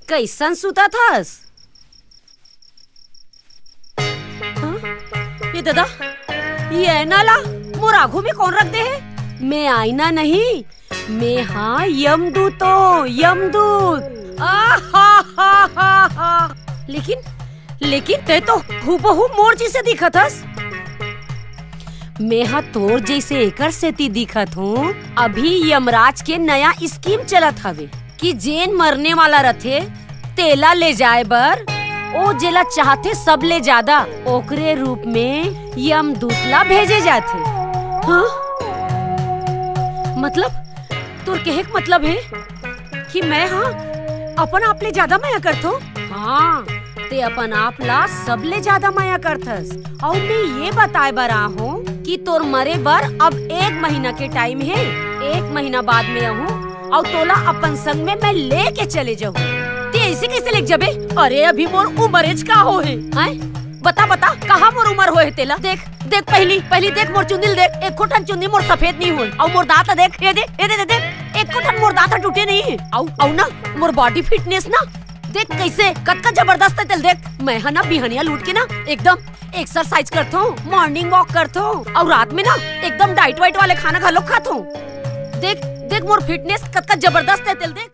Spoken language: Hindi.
कैसन सुता थस? ये दादा, ये आईना ला मोर आँखों में कौन रख दे है? मैं आईना नहीं, मैं हाँ यमदूतो, यमदूत। लेकिन ते तो हूबहू मोर जैसे दिखत हस। मैं हाँ तोर जैसे एकर सेती दिखत हूँ। अभी यमराज के नया स्कीम चलत हवे कि जेन मरने वाला रथे तेला ले जाए बर ओ जेला चाहते सब ले ज्यादा ओकरे रूप में यमदूतला भेजे जाते। हाँ? मतलब तोर कहे के मतलब है कि मैं हाँ अपन आप ले ज्यादा माया करथो? हाँ, ते अपन आप ला सब ले ज्यादा माया करथस। और मैं ये बताए बर हूँ कि तोर मरे बर अब 1 महीना के टाइम है। 1 महीना बाद में आहूँ और तोला अपन संग में मैं लेके चले जाऊँ। ते ऐसे कैसे लेके जाबे? अरे अभी मोर उमरेज का हो है? बता कहाँ मोर उमर हो है तेला? देख पहली देख मोर चुंदिल देख, एक खोटन चुंदी मोर सफेद नहीं हुई। और मोर दांत देख, ये देख एक खोटन मोर दांत टूटे नहीं है। औ ना मोर बॉडी फिटनेस ना देख कैसे कतका जबरदस्त है तेल देख। मैं है ना बिहनिया लूट के ना एकदम एक्सरसाइज करता हूँ, मॉर्निंग वॉक करता हूँ और रात में ना एकदम डाइट वाइट वाले खाना खा लो खाता हूँ। देख मोर फिटनेस कतका जबरदस्त है तेल देख।